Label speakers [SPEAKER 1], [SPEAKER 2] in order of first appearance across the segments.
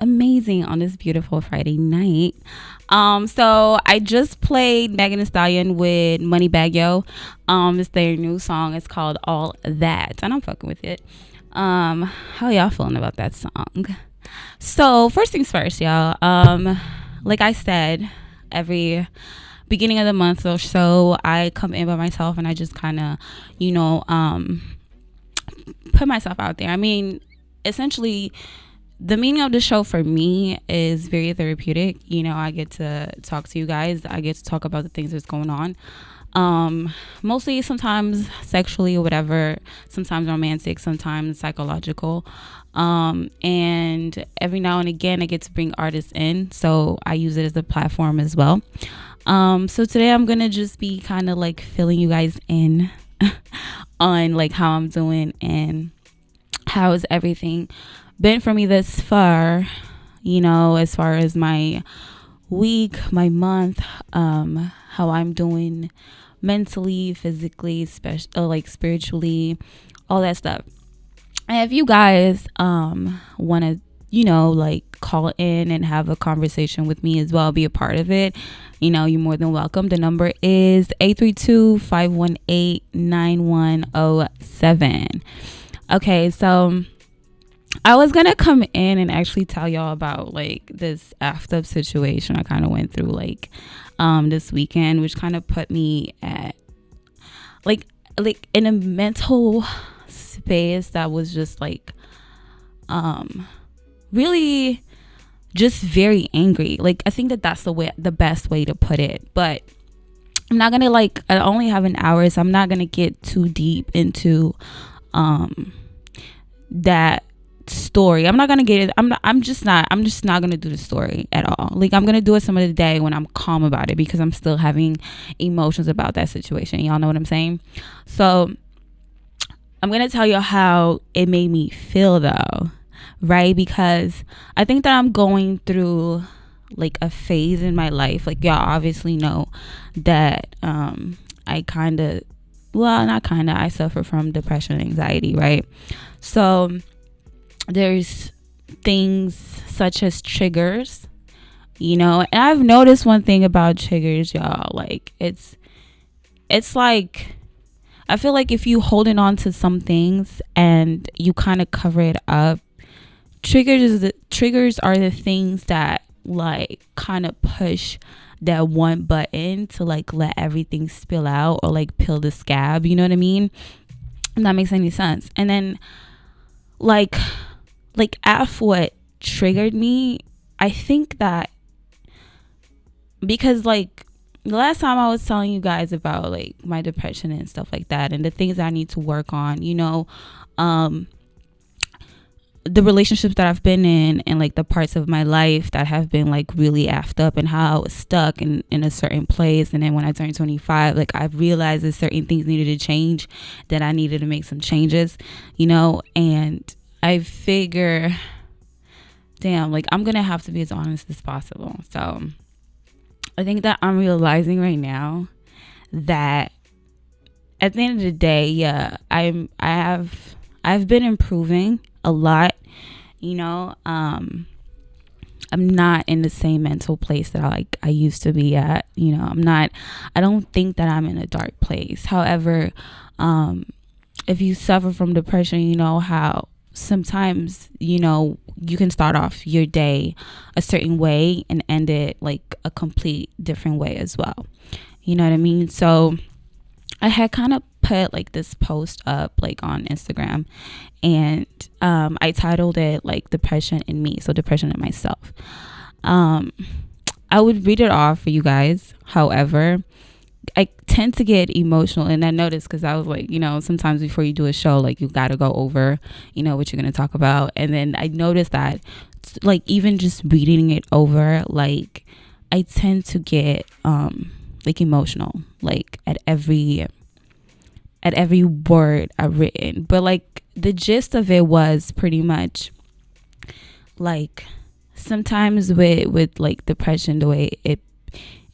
[SPEAKER 1] amazing on this beautiful Friday night. So I just played Megan Thee Stallion with Moneybagg Yo. It's their new song. It's called All That, and I'm fucking with it. How y'all feeling about that song? So first things first, y'all. Like I said, every beginning of the month or so, I come in by myself and I just kind of, put myself out there. I mean, essentially, the meaning of the show for me is very therapeutic. I get to talk to you guys. I get to talk about the things that's going on. Mostly sometimes sexually or whatever, sometimes romantic, sometimes psychological. And every now and again I get to bring artists in, so I use it as a platform as well. So today I'm gonna just be kind of like filling you guys in on like how I'm doing and how is everything been for me this far, as far as my week, my month, how I'm doing mentally, physically, like spiritually, all that stuff. And if you guys want to like call in and have a conversation with me as well, be a part of it, you're more than welcome. The number is 832-518-9107. Okay, so I was gonna come in and actually tell y'all about like this effed up situation I kind of went through like this weekend, which kind of put me at like in a mental space that was just like really just very angry. Like I think that's the best way to put it, but I'm not gonna I only have an hour, so I'm not gonna get too deep into that story. I'm not gonna get it. I'm just not gonna do the story at all. Like I'm gonna do it some of the day when I'm calm about it, because I'm still having emotions about that situation. Y'all know what I'm saying? So I'm gonna tell you how it made me feel though, right? Because I think that I'm going through like a phase in my life. Like y'all obviously know that I suffer from depression and anxiety, right? So there's things such as triggers, and I've noticed one thing about triggers, y'all. Like it's like I feel like if you holding on to some things and you kind of cover it up, triggers are the things that like kind of push that one button to like let everything spill out or like peel the scab, you know what I mean? If that makes any sense. And then like after what triggered me, I think that because like the last time I was telling you guys about like my depression and stuff like that and the things that I need to work on, the relationships that I've been in and like the parts of my life that have been like really effed up and how I was stuck in a certain place. And then when I turned 25, like I've realized that certain things needed to change, that I needed to make some changes, and I figure, damn, like I'm gonna have to be as honest as possible. So I think that I'm realizing right now that at the end of the day, yeah, I've been improving a lot. I'm not in the same mental place that I used to be at. I don't think that I'm in a dark place. However, if you suffer from depression, you know how sometimes you can start off your day a certain way and end it like a complete different way as well. You know what I mean? So I had kind of put like this post up like on Instagram, and I titled it like depression in me, so depression in myself. I would read it off for you guys. However, I tend to get emotional, and I noticed because I was like, sometimes before you do a show, like you got to go over, what you're going to talk about. And then I noticed that like even just reading it over, like I tend to get like emotional, like at every word I've written. But like the gist of it was pretty much like sometimes with like depression, the way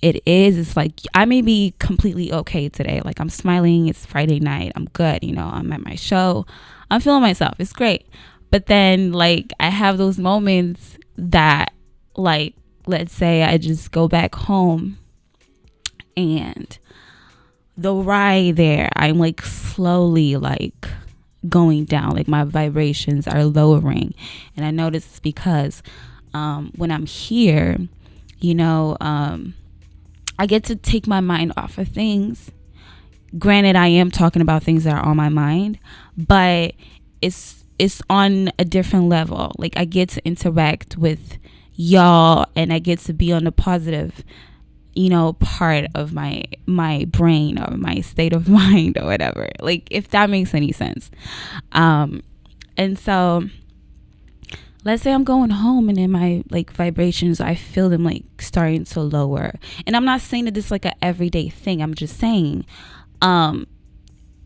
[SPEAKER 1] it's like I may be completely okay today, like I'm smiling, it's Friday night, I'm good, I'm at my show, I'm feeling myself, it's great. But then like I have those moments that, like, let's say I just go back home and the ride there, I'm like slowly like going down, like my vibrations are lowering. And I notice it's because when I'm here, I get to take my mind off of things. Granted, I am talking about things that are on my mind, but it's on a different level. Like, I get to interact with y'all, and I get to be on the positive, part of my brain or my state of mind or whatever. Like, if that makes any sense. And so let's say I'm going home and then my like vibrations, I feel them like starting to lower. And I'm not saying that this is like an everyday thing. I'm just saying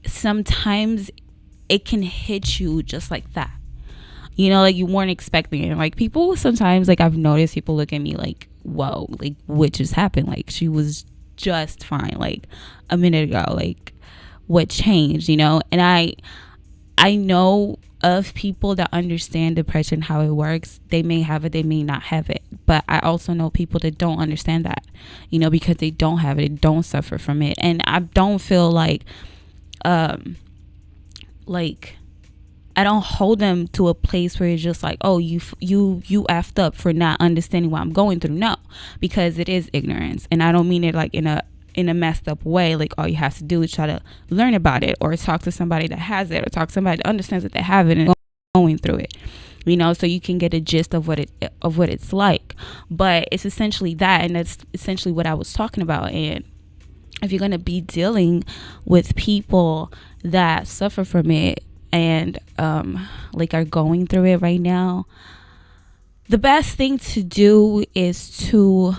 [SPEAKER 1] sometimes it can hit you just like that. Like you weren't expecting it. Like, people sometimes, like, I've noticed people look at me like, whoa, like, what just happened? Like, she was just fine like a minute ago. Like, what changed? And I know of people that understand depression, how it works. They may have it, they may not have it, but I also know people that don't understand that, because they don't have it, they don't suffer from it. And I don't feel like I don't hold them to a place where it's just like, oh, you effed up for not understanding what I'm going through. No, because it is ignorance. And I don't mean it like in a messed up way. Like, all you have to do is try to learn about it, or talk to somebody that has it, or talk to somebody that understands that they have it and going through it, so you can get a gist of what it's like. But it's essentially that, and that's essentially what I was talking about. And if you're going to be dealing with people that suffer from it and like are going through it right now, the best thing to do is to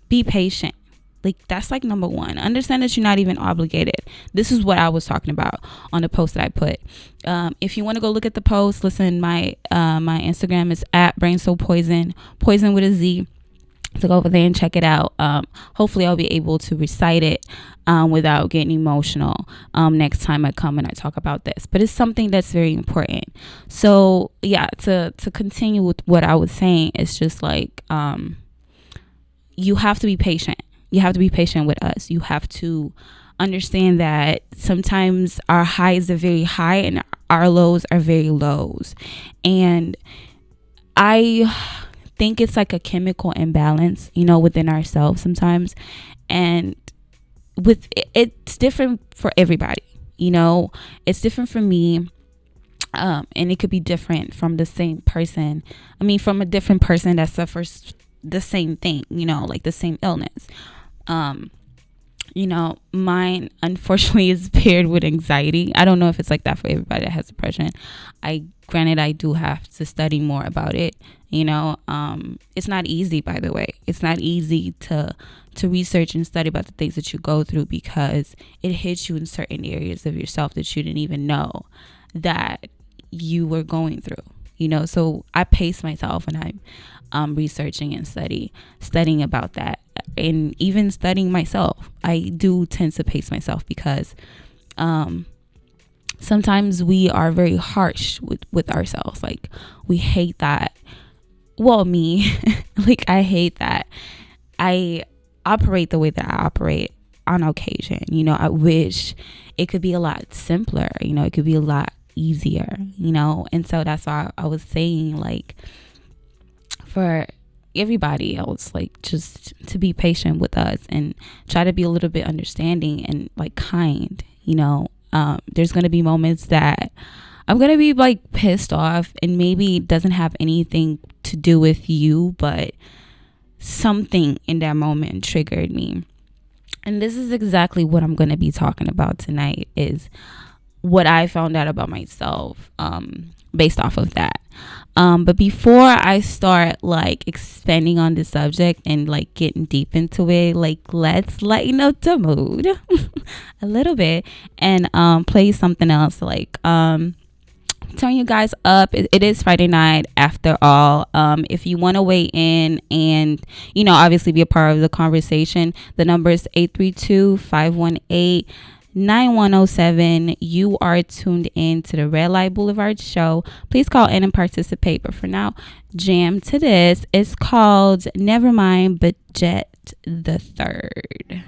[SPEAKER 1] be patient. Like, that's like number one. Understand that you're not even obligated. This is what I was talking about on the post that I put. If you want to go look at the post, listen, my Instagram is @BrainSoulPoison, poison with a Z. So go over there and check it out. Hopefully I'll be able to recite it without getting emotional next time I come and I talk about this. But it's something that's very important. So yeah, to continue with what I was saying, it's just like you have to be patient. You have to be patient with us. You have to understand that sometimes our highs are very high and our lows are very lows. And I think it's like a chemical imbalance, within ourselves sometimes. And it's different for everybody, it's different for me. And it could be different from the same person. From a different person that suffers the same thing, like the same illness. Mine unfortunately is paired with anxiety. I don't know if it's like that for everybody that has depression. Granted, I do have to study more about it. It's not easy, by the way. It's not easy to research and study about the things that you go through, because it hits you in certain areas of yourself that you didn't even know that you were going through. So I pace myself, and I'm researching and studying about that, and even studying myself. I do tend to pace myself because sometimes we are very harsh with ourselves. Like, we hate that. Well, me, like, I hate that I operate the way that I operate on occasion. I wish it could be a lot simpler. It could be a lot easier, and so that's why I was saying, like, for everybody else, like, just to be patient with us and try to be a little bit understanding and like kind. There's going to be moments that I'm going to be like pissed off, and maybe it doesn't have anything to do with you, but something in that moment triggered me. And this is exactly what I'm going to be talking about tonight, is what I found out about myself based off of that. But before I start like expanding on the subject and like getting deep into it, like, let's lighten up the mood a little bit and play something else. Like, turn you guys up. It is Friday night after all. If you want to weigh in and obviously be a part of the conversation, the number is 832-518 9107. You are tuned in to the RedLihgt Blvd show. Please call in and participate. But for now, jam to this. It's called Nevermind, but Jet the Third.